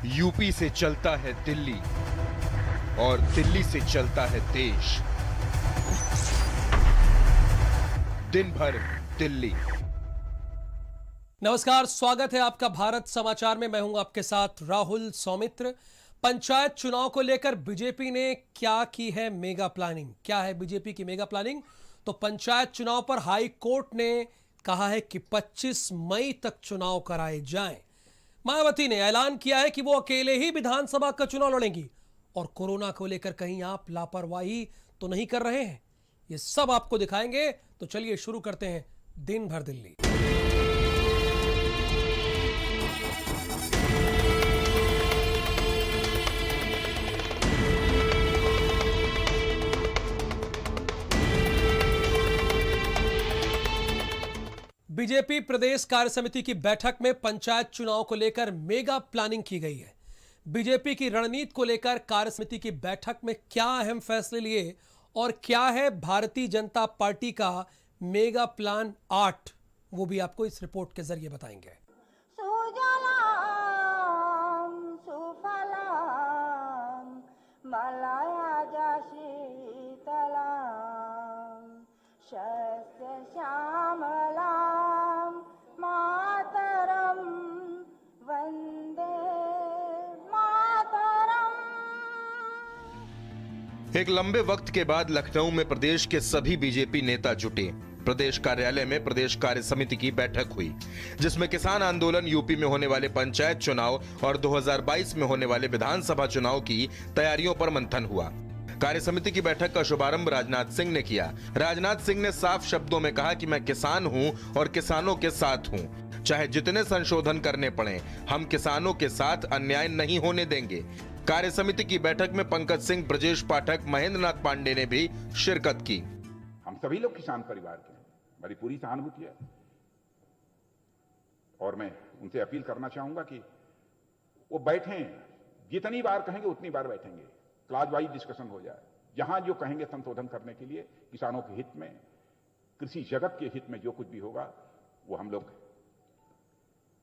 UP से चलता है दिल्ली और दिल्ली से चलता है देश। दिन भर दिल्ली। नमस्कार, स्वागत है आपका भारत समाचार में। मैं हूं आपके साथ राहुल सौमित्र। पंचायत चुनाव को लेकर बीजेपी ने क्या की है मेगा प्लानिंग? क्या है बीजेपी की मेगा प्लानिंग? तो पंचायत चुनाव पर हाई कोर्ट ने कहा है कि 25 मई तक चुनाव कराए जाएं। मायावती ने ऐलान किया है कि वो अकेले ही विधानसभा का चुनाव लड़ेंगी और कोरोना को लेकर कहीं आप लापरवाही तो नहीं कर रहे हैं। ये सब आपको दिखाएंगे, तो चलिए शुरू करते हैं दिन भर दिल्ली। बीजेपी प्रदेश कार्य समिति की बैठक में पंचायत चुनाव को लेकर मेगा प्लानिंग की गई है। बीजेपी की रणनीति को लेकर कार्य समिति की बैठक में क्या अहम फैसले लिए और क्या है भारतीय जनता पार्टी का मेगा प्लान 8, वो भी आपको इस रिपोर्ट के जरिए बताएंगे। एक लंबे वक्त के बाद लखनऊ में प्रदेश के सभी बीजेपी नेता जुटे। प्रदेश कार्यालय में प्रदेश कार्य समिति की बैठक हुई, जिसमें किसान आंदोलन, यूपी में होने वाले पंचायत चुनाव और 2022 में होने वाले विधानसभा चुनाव की तैयारियों पर मंथन हुआ। कार्य समिति की बैठक का शुभारंभ राजनाथ सिंह ने किया। राजनाथ सिंह ने साफ शब्दों में कहा कि मैं किसान हूं और किसानों के साथ हूं। चाहे जितने संशोधन करने पड़े, हम किसानों के साथ अन्याय नहीं होने देंगे। कार्य समिति की बैठक में पंकज सिंह, ब्रजेश पाठक, महेंद्र नाथ पांडे ने भी शिरकत की। हम सभी लोग किसान परिवार के हैं, मेरी पूरी सहानुभूति है और मैं उनसे अपील करना चाहूंगा कि वो बैठें, जितनी बार कहेंगे उतनी बार बैठेंगे, क्लास वाइज डिस्कशन हो जाए। जहां जो कहेंगे संशोधन करने के लिए, किसानों के हित में, कृषि जगत के हित में जो कुछ भी होगा वो हम लोग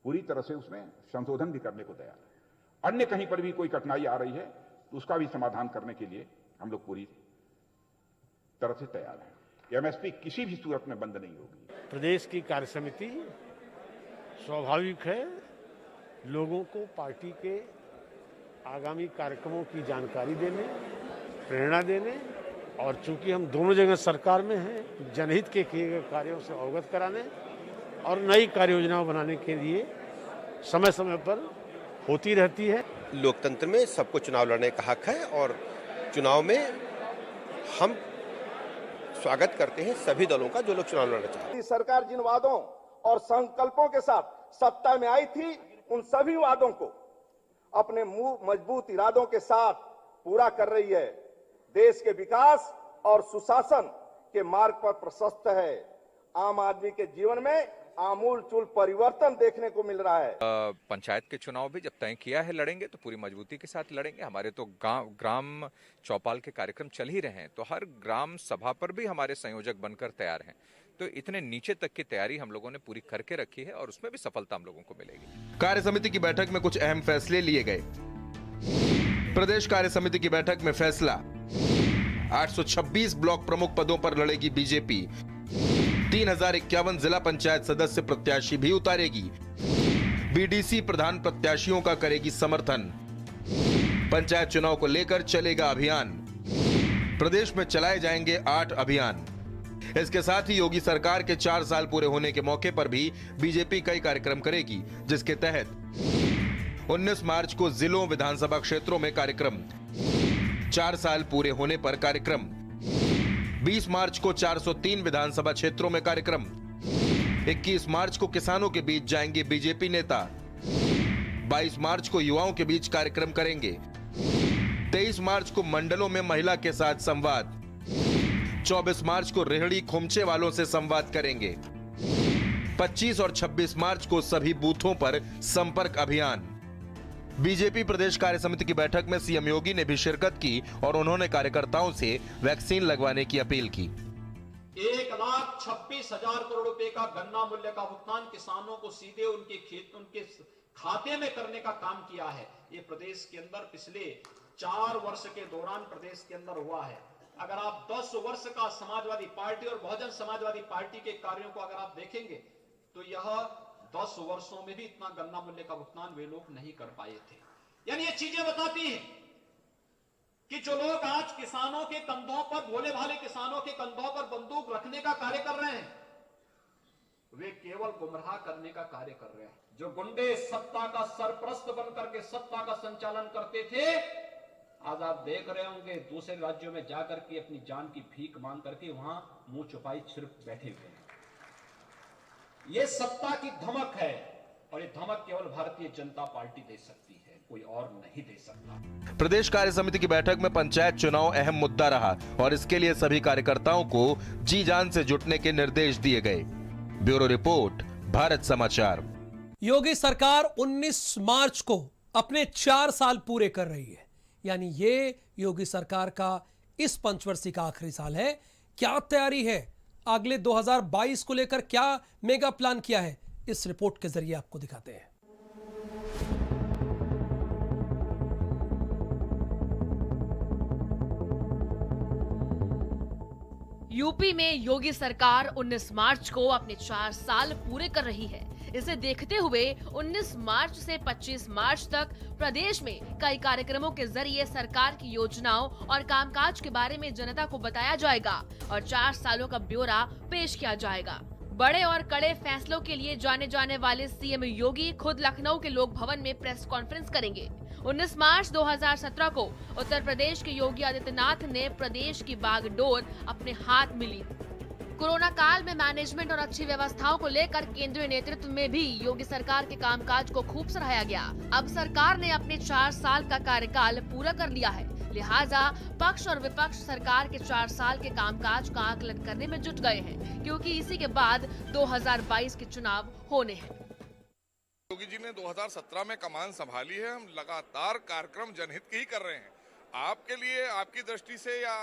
पूरी तरह से उसमें संशोधन भी करने को तैयार है। अन्य कहीं पर भी कोई कठिनाई आ रही है तो उसका भी समाधान करने के लिए हम लोग पूरी तरह से तैयार हैं। एमएसपी किसी भी सूरत में बंद नहीं होगी। प्रदेश की कार्य समिति स्वाभाविक है लोगों को पार्टी के आगामी कार्यक्रमों की जानकारी देने, प्रेरणा देने और चूंकि हम दोनों जगह सरकार में हैं, जनहित के किए गए कार्यों से अवगत कराने और नई कार्य योजनाओं बनाने के लिए समय समय पर होती रहती है। लोकतंत्र में सबको चुनाव लड़ने का हक है और चुनाव में हम स्वागत करते हैं सभी दलों का जो लोग चुनाव लड़ना चाहते हैं। सरकार जिन वादों और संकल्पों के साथ सत्ता में आई थी, उन सभी वादों को अपने मजबूत इरादों के साथ पूरा कर रही है। देश के विकास और सुशासन के मार्ग पर प्रशस्त है। आम आदमी के जीवन में आमूल चूल परिवर्तन देखने को मिल रहा है। पंचायत के चुनाव भी जब तय किया है लड़ेंगे तो पूरी मजबूती के साथ लड़ेंगे। हमारे तो ग्राम चौपाल के कार्यक्रम चल ही रहे हैं, तो हर ग्राम सभा पर भी हमारे संयोजक बनकर तैयार हैं। तो इतने नीचे तक की तैयारी हम लोगों ने पूरी करके रखी है और उसमें भी सफलता हम लोगों को मिलेगी। कार्य समिति की बैठक में कुछ अहम फैसले लिए गए। प्रदेश कार्य समिति की बैठक में फैसला, 826 ब्लॉक प्रमुख पदों पर लड़ेगी बीजेपी। 3051 जिला पंचायत सदस्य प्रत्याशी भी उतारेगी। बीडीसी प्रधान प्रत्याशियों का करेगी समर्थन। पंचायत चुनाव को लेकर चलेगा अभियान। प्रदेश में चलाए जाएंगे 8 अभियान। इसके साथ ही योगी सरकार के 4 साल पूरे होने के मौके पर भी बीजेपी कई कार्यक्रम करेगी, जिसके तहत 19 मार्च को जिलों, विधानसभा क्षेत्रों में कार्यक्रम, 4 साल पूरे होने पर कार्यक्रम, 20 मार्च को 403 विधानसभा क्षेत्रों में कार्यक्रम, 21 मार्च को किसानों के बीच जाएंगे बीजेपी नेता, 22 मार्च को युवाओं के बीच कार्यक्रम करेंगे, 23 मार्च को मंडलों में महिला के साथ संवाद, 24 मार्च को रेहड़ी खोमचे वालों से संवाद करेंगे, 25 और 26 मार्च को सभी बूथों पर संपर्क अभियान। बीजेपी प्रदेश कार्य समिति की बैठक में सीएम योगी ने भी शिरकत की और उन्होंने कार्यकर्ताओं से वैक्सीन लगवाने की अपील की। 1,26,000 करोड़ रुपए का गन्ना मूल्य का भुगतान किसानों को सीधे उनके खाते में करने का काम किया है। ये प्रदेश के अंदर पिछले 4 वर्ष के दौरान प्रदेश के अंदर हुआ है। अगर आप 10 वर्ष का समाजवादी पार्टी और बहुजन समाजवादी पार्टी के कार्यों को अगर आप देखेंगे तो यह 10 वर्षों में भी इतना गन्ना मूल्य का भुगतान वे लोग नहीं कर पाए थे। यानी ये चीजें बताती हैं कि जो लोग आज किसानों के कंधों पर, भोले भाले किसानों के कंधों पर बंदूक रखने का कार्य कर रहे हैं, वे केवल गुमराह करने का कार्य कर रहे हैं। जो गुंडे सत्ता का सरप्रस्त बनकर के सत्ता का संचालन करते थे, आज आप देख रहे होंगे दूसरे राज्यों में जाकर के अपनी जान की भीख मांग करके वहां मुंह छुपाई सिर्फ बैठे हुए हैं। ये सत्ता की धमक है और ये धमक केवल भारतीय जनता पार्टी दे सकती है, कोई और नहीं दे सकता। प्रदेश कार्य समिति की बैठक में पंचायत चुनाव अहम मुद्दा रहा और इसके लिए सभी कार्यकर्ताओं को जी जान से जुटने के निर्देश दिए गए। ब्यूरो रिपोर्ट, भारत समाचार। योगी सरकार 19 मार्च को अपने 4 साल पूरे कर रही है, यानी ये योगी सरकार का इस पंचवर्षीय का आखिरी साल है। क्या तैयारी है, अगले 2022 को लेकर क्या मेगा प्लान किया है, इस रिपोर्ट के जरिए आपको दिखाते हैं। यूपी में योगी सरकार 19 मार्च को अपने 4 साल पूरे कर रही है। इसे देखते हुए 19 मार्च से 25 मार्च तक प्रदेश में कई कार्यक्रमों के जरिए सरकार की योजनाओं और कामकाज के बारे में जनता को बताया जाएगा और 4 सालों का ब्यौरा पेश किया जाएगा। बड़े और कड़े फैसलों के लिए जाने जाने वाले सीएम योगी खुद लखनऊ के लोक भवन में प्रेस कॉन्फ्रेंस करेंगे। 19 मार्च 2017 को उत्तर प्रदेश के योगी आदित्यनाथ ने प्रदेश की बागडोर अपने हाथ में ली। कोरोना काल में मैनेजमेंट और अच्छी व्यवस्थाओं को लेकर केंद्रीय नेतृत्व में भी योगी सरकार के कामकाज को खूब सराहा गया। अब सरकार ने अपने 4 साल का कार्यकाल पूरा कर लिया है, लिहाजा पक्ष और विपक्ष सरकार के 4 साल के कामकाज का आकलन करने में जुट गए हैं, क्योंकि इसी के बाद 2022 के चुनाव होने हैं। योगी जी ने 2017 में कमान संभाली है। हम लगातार कार्यक्रम जनहित के ही कर रहे हैं। आपके लिए, आपकी दृष्टि से या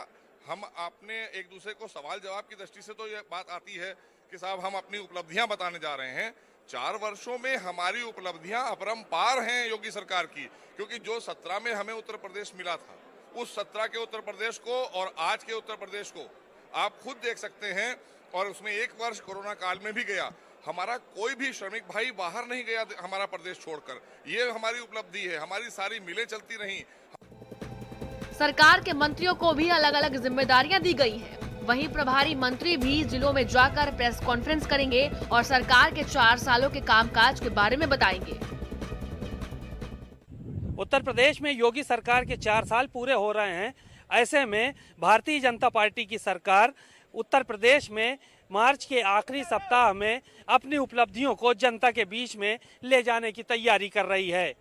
हम अपने एक दूसरे को सवाल जवाब की दृष्टि से तो ये बात आती है कि साहब हम अपनी उपलब्धियां बताने जा रहे हैं। 4 वर्षों में हमारी उपलब्धियां अपरंपार हैं योगी सरकार की, क्योंकि जो 17 में हमें उत्तर प्रदेश मिला था, उस 17 के उत्तर प्रदेश को और आज के उत्तर प्रदेश को आप खुद देख सकते हैं। और उसमें 1 वर्ष कोरोना काल में भी गया। हमारा कोई भी श्रमिक भाई बाहर नहीं गया हमारा प्रदेश छोड़कर। ये हमारी उपलब्धि है। हमारी सारी मिलें चलती रहीं। सरकार के मंत्रियों को भी अलग अलग जिम्मेदारियां दी गई हैं। वहीं प्रभारी मंत्री भी जिलों में जाकर प्रेस कॉन्फ्रेंस करेंगे और सरकार के 4 सालों के कामकाज के बारे में बताएंगे। उत्तर प्रदेश में योगी सरकार के 4 साल पूरे हो रहे हैं। ऐसे में भारतीय जनता पार्टी की सरकार उत्तर प्रदेश में मार्च के आखिरी सप्ताह में अपनी उपलब्धियों को जनता के बीच में ले जाने की तैयारी कर रही है।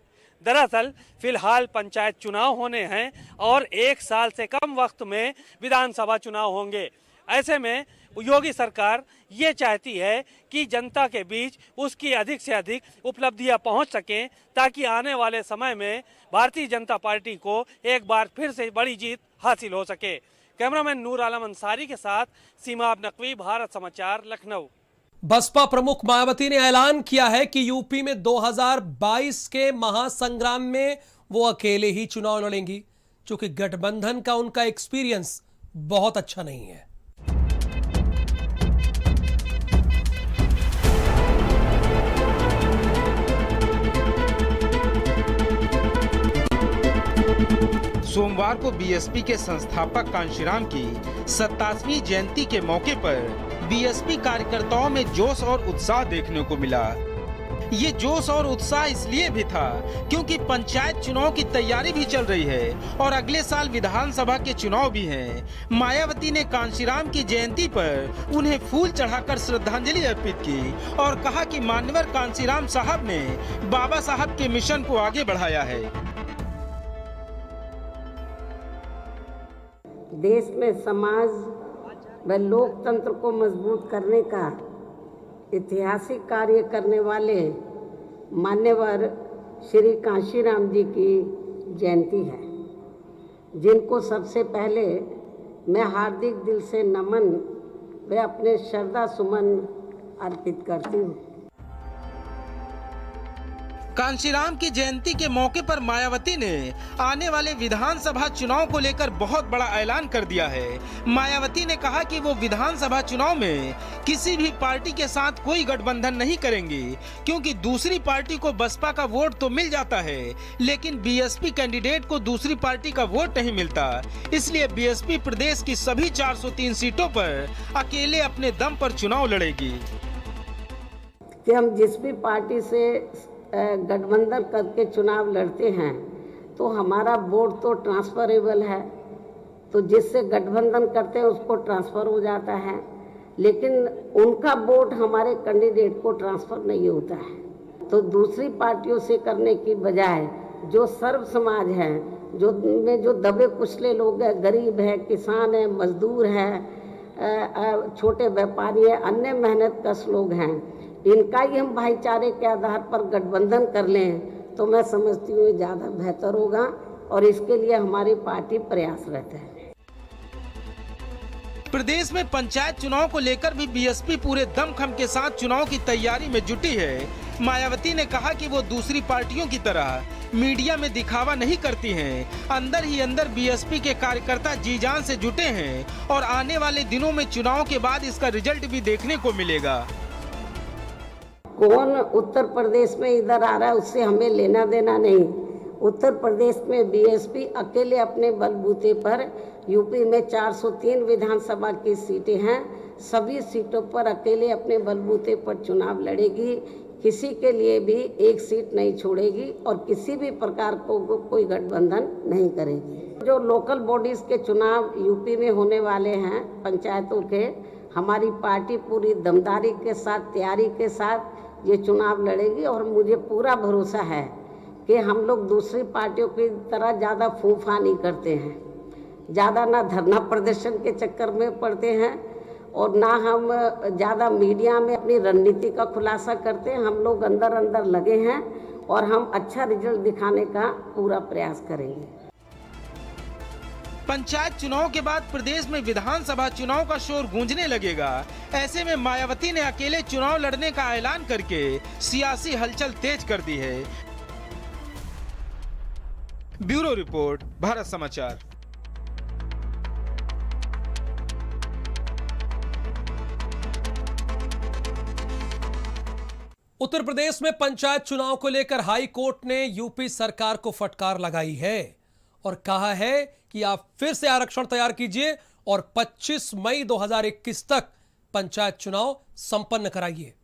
दरअसल फिलहाल पंचायत चुनाव होने हैं और 1 साल से कम वक्त में विधानसभा चुनाव होंगे। ऐसे में योगी सरकार ये चाहती है कि जनता के बीच उसकी अधिक से अधिक उपलब्धियां पहुंच सकें, ताकि आने वाले समय में भारतीय जनता पार्टी को एक बार फिर से बड़ी जीत हासिल हो सके। कैमरामैन नूर आलम अंसारी के साथ सीमाब नकवी, भारत समाचार, लखनऊ। बसपा प्रमुख मायावती ने ऐलान किया है कि यूपी में 2022 के महासंग्राम में वो अकेले ही चुनाव लड़ेंगी, क्योंकि गठबंधन का उनका एक्सपीरियंस बहुत अच्छा नहीं है। सोमवार को बीएसपी के संस्थापक कांशीराम की 87वीं जयंती के मौके पर बीएसपी कार्यकर्ताओं में जोश और उत्साह देखने को मिला। ये जोश और उत्साह इसलिए भी था क्योंकि पंचायत चुनाव की तैयारी भी चल रही है और अगले साल विधानसभा के चुनाव भी हैं। मायावती ने कांशीराम की जयंती पर उन्हें फूल चढ़ाकर श्रद्धांजलि अर्पित की और कहा कि मान्यवर कांशीराम साहब ने बाबा साहब के मिशन को आगे बढ़ाया है। देश में समाज व लोकतंत्र को मजबूत करने का ऐतिहासिक कार्य करने वाले मान्यवर श्री कांशीराम जी की जयंती है, जिनको सबसे पहले मैं हार्दिक दिल से नमन व अपने श्रद्धा सुमन अर्पित करती हूँ। कांशीराम की जयंती के मौके पर मायावती ने आने वाले विधानसभा चुनाव को लेकर बहुत बड़ा ऐलान कर दिया है। मायावती ने कहा कि वो विधानसभा चुनाव में किसी भी पार्टी के साथ कोई गठबंधन नहीं करेंगी, क्योंकि दूसरी पार्टी को बसपा का वोट तो मिल जाता है, लेकिन बीएसपी कैंडिडेट को दूसरी पार्टी का वोट नहीं मिलता। इसलिए बीएसपी प्रदेश की सभी 403 सीटों पर अकेले अपने दम पर चुनाव लड़ेगी। कि हम जिस भी पार्टी से गठबंधन करके चुनाव लड़ते हैं तो हमारा वोट तो ट्रांसफरेबल है, तो जिससे गठबंधन करते हैं उसको ट्रांसफर हो जाता है, लेकिन उनका वोट हमारे कैंडिडेट को ट्रांसफर नहीं होता है। तो दूसरी पार्टियों से करने की बजाय जो सर्व समाज है, जो दबे कुचले लोग हैं, गरीब है, किसान है, मजदूर है, छोटे व्यापारी है, अन्य मेहनत कश लोग हैं, इनका ही हम भाईचारे के आधार पर गठबंधन कर लें तो मैं समझती हूँ ज़्यादा बेहतर होगा, और इसके लिए हमारी पार्टी प्रयासरत है। प्रदेश में पंचायत चुनाव को लेकर भी बीएसपी पूरे दमखम के साथ चुनाव की तैयारी में जुटी है। मायावती ने कहा कि वो दूसरी पार्टियों की तरह मीडिया में दिखावा नहीं करती हैं। अंदर ही अंदर बीएसपी के कार्यकर्ता जी जान से जुटे हैं और आने वाले दिनों में चुनाव के बाद इसका रिजल्ट भी देखने को मिलेगा। कौन उत्तर प्रदेश में इधर आ रहा है उससे हमें लेना देना नहीं। उत्तर प्रदेश में बीएसपी अकेले अपने बलबूते पर, यूपी में 403 विधानसभा की सीटें हैं, सभी सीटों पर अकेले अपने बलबूते पर चुनाव लड़ेगी, किसी के लिए भी एक सीट नहीं छोड़ेगी और किसी भी प्रकार को कोई गठबंधन नहीं करेगी। जो लोकल बॉडीज के चुनाव यूपी में होने वाले हैं पंचायतों के, हमारी पार्टी पूरी दमदारी के साथ, तैयारी के साथ ये चुनाव लड़ेगी और मुझे पूरा भरोसा है कि हम लोग दूसरी पार्टियों की तरह ज़्यादा फूफा नहीं करते हैं, ज़्यादा ना धरना प्रदर्शन के चक्कर में पड़ते हैं और ना हम ज़्यादा मीडिया में अपनी रणनीति का खुलासा करते हैं। हम लोग अंदर अंदर लगे हैं और हम अच्छा रिजल्ट दिखाने का पूरा प्रयास करेंगे। पंचायत चुनाव के बाद प्रदेश में विधानसभा चुनाव का शोर गूंजने लगेगा। ऐसे में मायावती ने अकेले चुनाव लड़ने का ऐलान करके सियासी हलचल तेज कर दी है। ब्यूरो रिपोर्ट, भारत समाचार। उत्तर प्रदेश में पंचायत चुनाव को लेकर हाई कोर्ट ने यूपी सरकार को फटकार लगाई है और कहा है कि आप फिर से आरक्षण तैयार कीजिए और 25 मई 2021 तक पंचायत चुनाव संपन्न कराइए।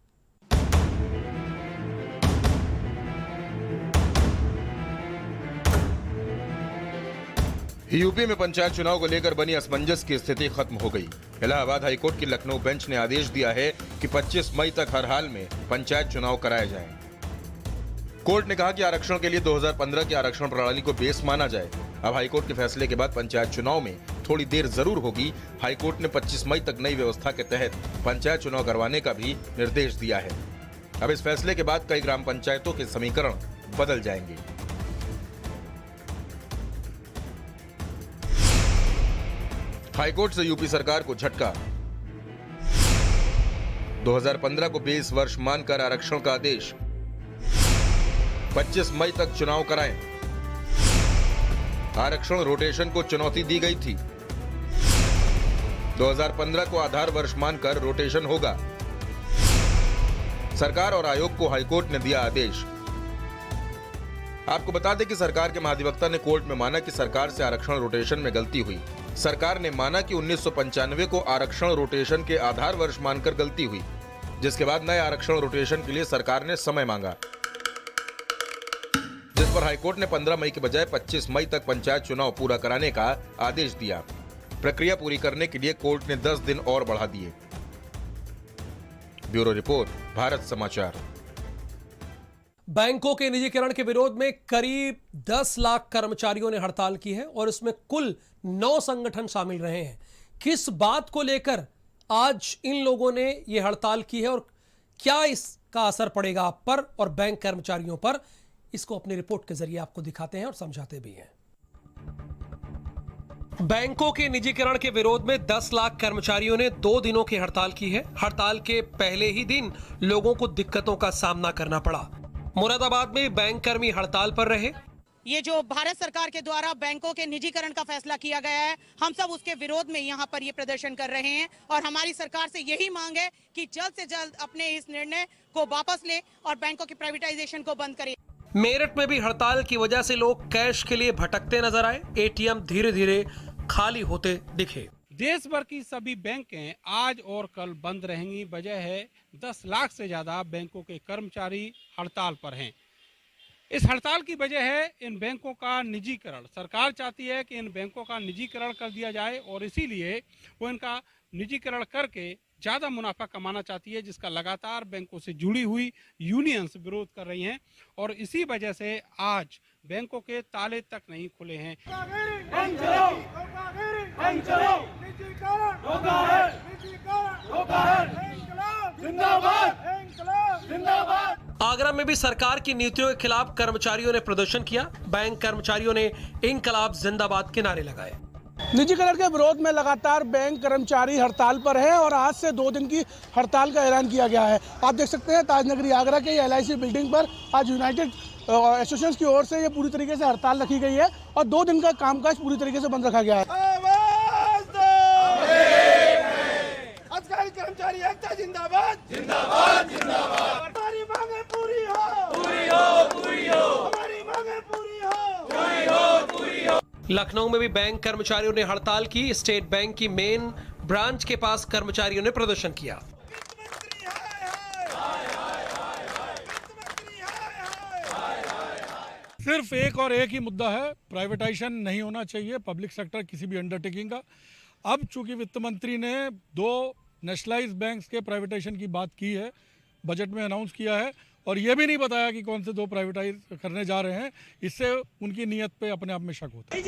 यूपी में पंचायत चुनाव को लेकर बनी असमंजस की स्थिति खत्म हो गई। इलाहाबाद हाईकोर्ट की लखनऊ बेंच ने आदेश दिया है कि 25 मई तक हर हाल में पंचायत चुनाव कराए जाएं। कोर्ट ने कहा कि आरक्षण के लिए 2015 की आरक्षण प्रणाली को बेस माना जाए। अब हाईकोर्ट के फैसले के बाद पंचायत चुनाव में थोड़ी देर जरूर होगी। हाईकोर्ट ने 25 मई तक नई व्यवस्था के तहत पंचायत चुनाव करवाने का भी निर्देश दिया है। अब इस फैसले के बाद कई ग्राम पंचायतों के समीकरण बदल जाएंगे। हाईकोर्ट से यूपी सरकार को झटका। 2015 को बेस वर्ष मानकर आरक्षण का आदेश। 25 मई तक चुनाव कराएं। आरक्षण रोटेशन को चुनौती दी गई थी। 2015 को आधार वर्ष मानकर रोटेशन होगा। सरकार और आयोग को हाईकोर्ट ने दिया आदेश। आपको बता दें कि सरकार के महाधिवक्ता ने कोर्ट में माना कि सरकार से आरक्षण रोटेशन में गलती हुई। सरकार ने माना कि 1995 को आरक्षण रोटेशन के आधार वर्ष मानकर गलती हुई, जिसके बाद नए आरक्षण रोटेशन के लिए सरकार ने समय मांगा, जिस पर हाईकोर्ट ने 15 मई के बजाय 25 मई तक पंचायत चुनाव पूरा कराने का आदेश दिया। प्रक्रिया पूरी करने के लिए कोर्ट ने 10 दिन और बढ़ा दिए। ब्यूरो रिपोर्ट, भारत समाचार। बैंकों के निजीकरण के विरोध में करीब 10 लाख कर्मचारियों ने हड़ताल की है और इसमें कुल 9 संगठन शामिल रहे हैं। किस बात को लेकर आज इन लोगों ने यह हड़ताल की है और क्या इसका असर पड़ेगा आप पर और बैंक कर्मचारियों पर, इसको अपनी रिपोर्ट के जरिए आपको दिखाते हैं और समझाते भी हैं। बैंकों के निजीकरण के विरोध में 10 लाख कर्मचारियों ने 2 दिनों की हड़ताल की है। हड़ताल के पहले ही दिन लोगों को दिक्कतों का सामना करना पड़ा। मुरादाबाद में बैंक कर्मी हड़ताल पर रहे। ये जो भारत सरकार के द्वारा बैंकों के निजीकरण का फैसला किया गया है, हम सब उसके विरोध में यहाँ पर ये प्रदर्शन कर रहे हैं और हमारी सरकार से यही मांग है कि जल्द से जल्द अपने इस निर्णय को वापस ले और बैंकों की प्राइवेटाइजेशन को बंद करे। मेरठ में भी हड़ताल की वजह से लोग कैश के लिए भटकते नजर आए। एटीएम धीरे धीरे खाली होते दिखे। देश भर की सभी बैंकें आज और कल बंद रहेंगी। वजह है 10 लाख से ज्यादा बैंकों के कर्मचारी हड़ताल पर हैं। इस हड़ताल की वजह है इन बैंकों का निजीकरण। सरकार चाहती है कि इन बैंकों का निजीकरण कर दिया जाए और इसीलिए वो इनका निजीकरण करके ज़्यादा मुनाफा कमाना चाहती है, जिसका लगातार बैंकों से जुड़ी हुई यूनियंस विरोध कर रही हैं और इसी वजह से आज बैंकों के ताले तक नहीं खुले हैं। आगरा में भी सरकार की नीतियों के खिलाफ कर्मचारियों ने प्रदर्शन किया। बैंक कर्मचारियों ने इंकलाब जिंदाबाद के नारे लगाए। निजीकरण के विरोध में लगातार बैंक कर्मचारी हड़ताल पर है और आज से 2 दिन की हड़ताल का ऐलान किया गया है। आप देख सकते हैं ताजनगरी आगरा के LIC बिल्डिंग पर आज यूनाइटेड एसोसिएशन की ओर से ये पूरी तरीके से हड़ताल रखी गई है और 2 दिन का कामकाज पूरी तरीके से बंद रखा गया है। कर्मचारी एकता जिंदाबाद जिंदाबाद जिंदाबाद। हमारी मांगे पूरी हो पूरी हो पूरी हो, हमारी मांगे पूरी हो पूरी हो पूरी हो। लखनऊ में भी बैंक कर्मचारियों ने हड़ताल की। स्टेट बैंक की मेन ब्रांच के पास कर्मचारियों ने प्रदर्शन किया। सिर्फ एक और एक ही मुद्दा है, प्राइवेटाइजेशन नहीं होना चाहिए पब्लिक सेक्टर किसी भी अंडरटेकिंग का। अब चूंकि वित्त मंत्री ने 2 नेशनलाइज्ड बैंक्स के प्राइवेटाइजेशन की बात की है, बजट में अनाउंस किया है और ये भी नहीं बताया कि कौन से 2 प्राइवेटाइज करने जा रहे हैं। इससे उनकी नीयत पे अपने आप में शक होता है।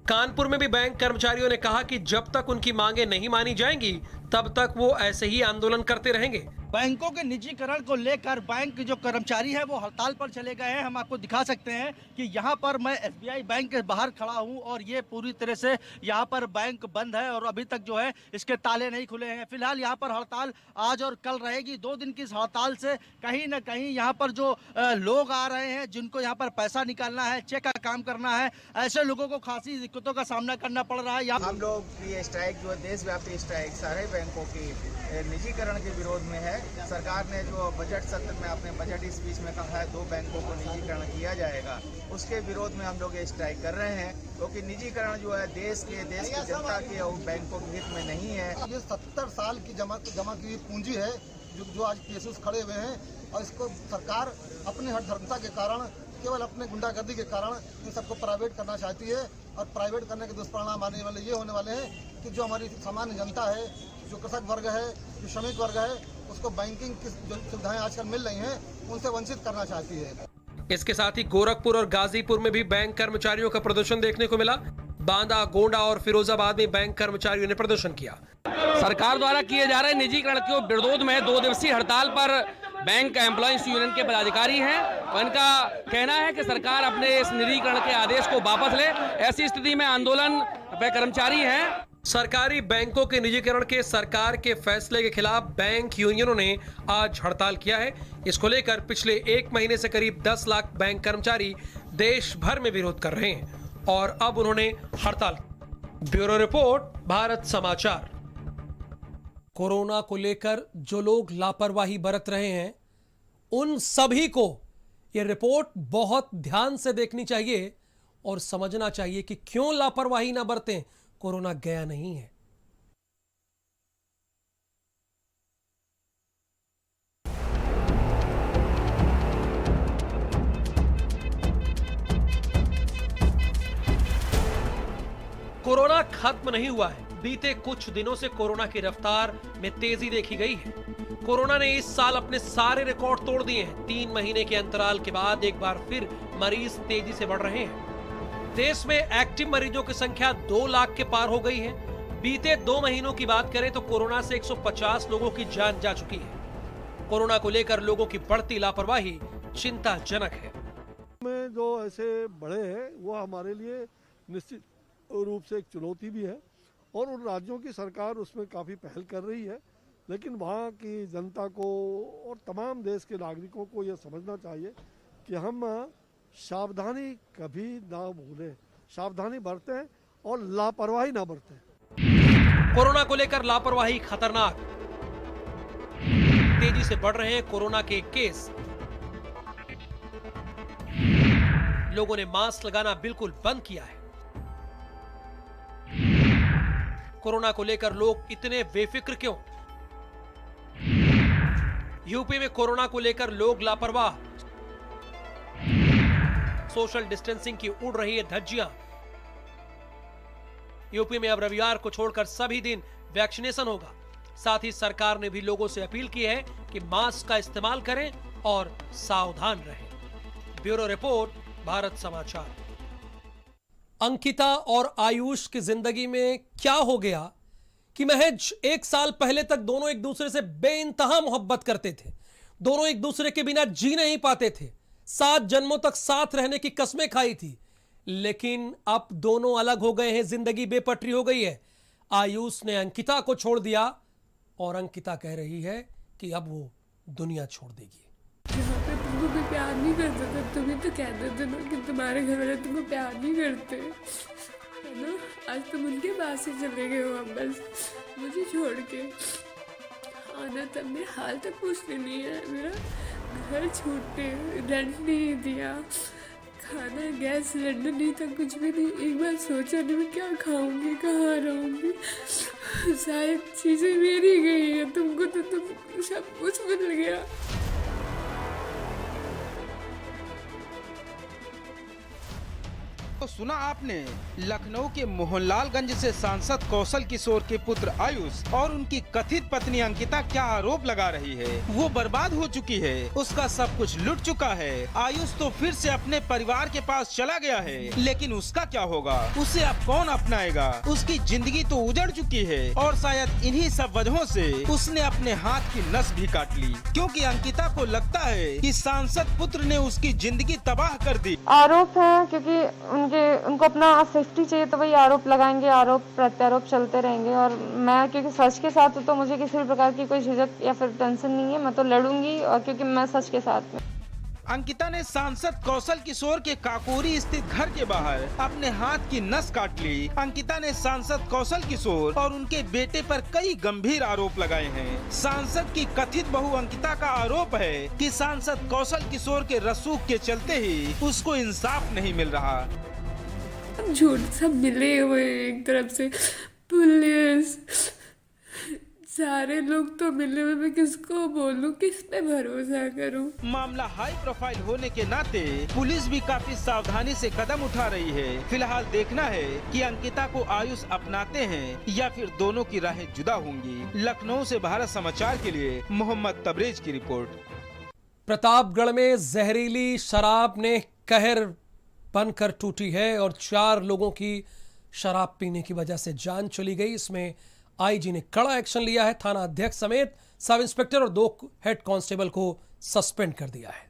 कानपुर में भी बैंक कर्मचारियों ने कहा कि जब तक उनकी मांगे नहीं मानी जाएंगी तब तक वो ऐसे ही आंदोलन करते रहेंगे। बैंकों के निजीकरण को लेकर बैंक के जो कर्मचारी है वो हड़ताल पर चले गए हैं। हम आपको दिखा सकते हैं कि यहाँ पर मैं SBI बैंक के बाहर खड़ा हूँ और ये पूरी तरह से यहाँ पर बैंक बंद है और अभी तक जो है इसके ताले नहीं खुले हैं। फिलहाल यहाँ पर हड़ताल आज और कल रहेगी। 2 दिन की इस हड़ताल से कहीं ना कहीं यहाँ पर जो लोग आ रहे हैं, जिनको यहाँ पर पैसा निकालना है, चेक का काम करना है, ऐसे लोगों को खासी दिक्कतों का सामना करना पड़ रहा है। हम लोग की स्ट्राइक जो है देशव्यापी स्ट्राइक सारे बैंकों की निजीकरण के विरोध में है। सरकार ने जो बजट सत्र में अपने बजट स्पीच में कहा है 2 बैंकों को निजीकरण किया जाएगा, उसके विरोध में हम लोग ये स्ट्राइक कर रहे हैं क्योंकि निजीकरण जो है देश की जनता के और बैंकों के हित में नहीं है। ये 70 साल की जमा की हुई पूंजी है जो आज केसेस खड़े हुए हैं और इसको सरकार अपनी हठधर्मिता के कारण, केवल अपने गुंडागर्दी के कारण इन सबको प्राइवेट करना चाहती है और प्राइवेट करने के दुष्परिणाम आने वाले ये होने वाले हैं कि जो हमारी सामान्य जनता है, जो कृषक वर्ग है, जो श्रमिक वर्ग है, उसको बैंकिंग की जो सुविधाएं आजकल मिल रही हैं उनसे वंचित करना चाहती है। इसके साथ ही गोरखपुर और गाजीपुर में भी बैंक कर्मचारियों का प्रदर्शन देखने को मिला। बांदा, गोंडा और फिरोजाबाद में बैंक कर्मचारियों ने प्रदर्शन किया। सरकार द्वारा किए जा रहे निजीकरण के विरोध में 2 दिवसीय हड़ताल पर बैंक एम्प्लॉइज यूनियन के पदाधिकारी हैं और इनका कहना है कि सरकार अपने इस निजीकरण के आदेश को वापस ले। ऐसी स्थिति में आंदोलन पे कर्मचारी हैं। सरकारी बैंकों के निजीकरण के सरकार के फैसले के खिलाफ बैंक यूनियनों ने आज हड़ताल किया है। इसको लेकर पिछले 1 महीने से करीब 10 लाख बैंक कर्मचारी देश भर में विरोध कर रहे हैं और अब उन्होंने हड़ताल। ब्यूरो रिपोर्ट, भारत समाचार। कोरोना को लेकर जो लोग लापरवाही बरत रहे हैं उन सभी को यह रिपोर्ट बहुत ध्यान से देखनी चाहिए और समझना चाहिए कि क्यों लापरवाही ना बरतें। कोरोना गया नहीं है। कोरोना खत्म नहीं हुआ है। बीते कुछ दिनों से कोरोना की रफ्तार में तेजी देखी गई है। कोरोना ने इस साल अपने सारे रिकॉर्ड तोड़ दिए हैं। 3 महीने के अंतराल के बाद एक बार फिर मरीज तेजी से बढ़ रहे हैं। देश में एक्टिव मरीजों की संख्या 2 लाख के पार हो गई है। बीते 2 महीनों की बात करें तो कोरोना से 150 लोगों की जान जा चुकी है। कोरोना को लेकर लोगों की बढ़ती लापरवाही चिंताजनक है। में जो ऐसे बढ़े हैं वो हमारे लिए निश्चित रूप से एक चुनौती भी है और उन राज्यों की सरकार उसमें काफ़ी पहल कर रही है, लेकिन वहाँ की जनता को और तमाम देश के नागरिकों को ये समझना चाहिए कि हम सावधानी कभी ना भूलें, सावधानी बरतें और लापरवाही ना बरतें। कोरोना को लेकर लापरवाही खतरनाक, तेजी से बढ़ रहे हैं कोरोना के केस। लोगों ने मास्क लगाना बिल्कुल बंद किया है। कोरोना को लेकर लोग इतने बेफिक्र क्यों? यूपी में कोरोना को लेकर लोग लापरवाह। सोशल डिस्टेंसिंग की उड़ रही है धज्जियां। यूपी में अब रविवार को छोड़कर सभी दिन वैक्सीनेशन होगा। साथ ही सरकार ने भी लोगों से अपील की है कि मास्क का इस्तेमाल करें और सावधान रहें। ब्यूरो रिपोर्ट, भारत समाचार। अंकिता और आयुष की जिंदगी में क्या हो गया कि महज 1 साल पहले तक दोनों एक दूसरे से बेइंतहा मोहब्बत करते थे। दोनों एक दूसरे के बिना जी नहीं पाते थे। 7 जन्मों तक साथ रहने की कस्में खाई थी। लेकिन अब दोनों अलग हो गए हैं, जिंदगी बेपटरी हो गई है। आयुष ने अंकिता को छोड़ दिया और अंकिता कह रही है कि अब वो दुनिया छोड़ देगी। यहाँ पे तुमको कोई प्यार नहीं करता था, तुम्हें तो कहते थे ना कि तुम्हारे घर वाले तुमको प्यार नहीं करते, है ना। आज तुम उनके पास ही चले गए हो। अब बस मुझे छोड़ के आना तब मेरा हाल तक पूछने नहीं है। मेरा घर छूटने, रेंट नहीं दिया, खाना गैस सिलेंडर नहीं था, कुछ भी नहीं। एक बार सोचा नहीं मैं क्या खाऊंगी, कहाँ रहूंगी। शायद चीज़ें मेरी गई है, तुमको तो तुम सब कुछ मिल गया। तो सुना आपने, लखनऊ के मोहनलालगंज से सांसद कौशल किशोर के पुत्र आयुष और उनकी कथित पत्नी अंकिता क्या आरोप लगा रही है। वो बर्बाद हो चुकी है, उसका सब कुछ लुट चुका है। आयुष तो फिर से अपने परिवार के पास चला गया है, लेकिन उसका क्या होगा? उसे अब कौन अपनाएगा? उसकी जिंदगी तो उजड़ चुकी है और शायद इन्हीं सब वजहों से उसने अपने हाथ की नस भी काट ली, क्योंकि अंकिता को लगता है कि सांसद पुत्र ने उसकी जिंदगी तबाह कर दी। आरोप है क्योंकि उनको अपना सेफ्टी चाहिए, तो वही आरोप लगाएंगे, आरोप प्रत्यारोप चलते रहेंगे। और मैं क्योंकि सच के साथ हूँ तो मुझे किसी भी प्रकार की कोई झिझक या फिर टेंशन नहीं है। मैं तो लड़ूंगी, और क्योंकि मैं सच के साथ हूँ। अंकिता ने सांसद कौशल किशोर के काकोरी स्थित घर के बाहर अपने हाथ की नस काट ली। अंकिता ने सांसद कौशल किशोर और उनके बेटे पर कई गंभीर आरोप लगाए हैं। सांसद की कथित बहू अंकिता का आरोप है कि सांसद कौशल किशोर के रसूख के चलते ही उसको इंसाफ नहीं मिल रहा। झूठ सब मिले हुए, एक तरफ से पुलिस, सारे लोग तो मिले हुए। मैं किसको बोलूं, किस पे भरोसा करूं? मामला हाई प्रोफाइल होने के नाते पुलिस भी काफी सावधानी से कदम उठा रही है। फिलहाल देखना है कि अंकिता को आयुष अपनाते हैं या फिर दोनों की राहें जुदा होंगी। लखनऊ से भारत समाचार के लिए मोहम्मद तबरेज की रिपोर्ट। प्रतापगढ़ में जहरीली शराब ने कहर बनकर टूटी है और 4 लोगों की शराब पीने की वजह से जान चली गई। इसमें आईजी ने कड़ा एक्शन लिया है। थाना अध्यक्ष समेत सब इंस्पेक्टर और 2 हेड कांस्टेबल को सस्पेंड कर दिया है।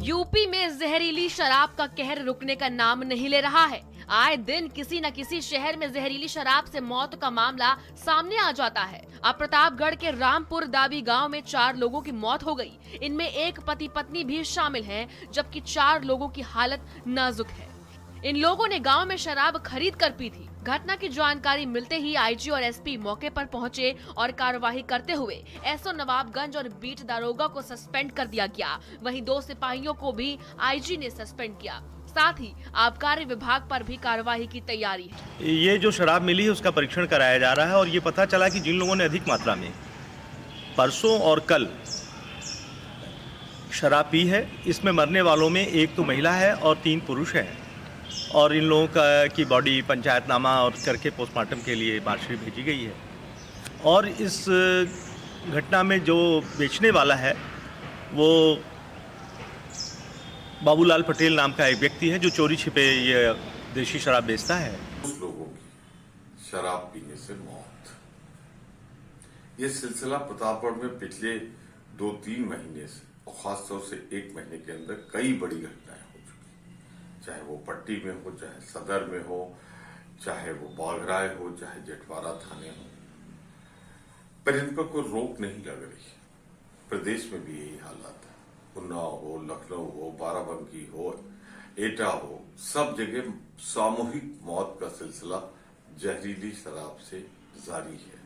यूपी में जहरीली शराब का कहर रुकने का नाम नहीं ले रहा है। आए दिन किसी न किसी शहर में जहरीली शराब से मौत का मामला सामने आ जाता है। अब प्रतापगढ़ के रामपुर दावी गांव में 4 लोगों की मौत हो गई। इनमें एक पति पत्नी भी शामिल हैं, जबकि 4 लोगों की हालत नाजुक है। इन लोगों ने गांव में शराब खरीद कर पी थी। घटना की जानकारी मिलते ही आईजी और एसपी मौके पर पहुंचे और कार्यवाही करते हुए एसओ नवाबगंज और बीट दारोगा को सस्पेंड कर दिया गया। वहीं 2 सिपाहियों को भी आईजी ने सस्पेंड किया। साथ ही आबकारी विभाग पर भी कार्रवाई की तैयारी है। ये जो शराब मिली है उसका परीक्षण कराया जा रहा है और ये पता चला कि जिन लोगों ने अधिक मात्रा में परसों और कल शराब पी है, इसमें मरने वालों में 1 तो महिला है और 3 पुरुष हैं। और इन लोगों की बॉडी पंचायतनामा और करके पोस्टमार्टम के लिए मार्शरी भेजी गई है। और इस घटना में जो बेचने वाला है वो बाबूलाल पटेल नाम का एक व्यक्ति है जो चोरी छिपे ये देशी शराब बेचता है। उस लोगों की शराब पीने से मौत, ये सिलसिला प्रतापगढ़ में पिछले 2-3 महीने से और खासतौर से 1 महीने के अंदर कई बड़ी घटनाएं हो चुकी, चाहे वो पट्टी में हो, चाहे सदर में हो, चाहे वो बाघराय हो, चाहे जटवाड़ा थाने हो, पर इन पर कोई रोक नहीं लग रही। प्रदेश में भी यही हालात है। उन्नाव हो, लखनऊ हो, बाराबंकी हो, एटा हो, सब जगह सामूहिक मौत का सिलसिला जहरीली शराब से जारी है।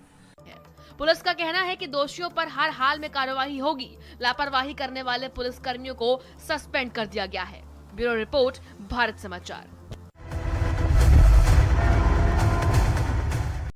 पुलिस का कहना है कि दोषियों पर हर हाल में कार्रवाई होगी। लापरवाही करने वाले पुलिस कर्मियों को सस्पेंड कर दिया गया है। ब्यूरो रिपोर्ट, भारत समाचार।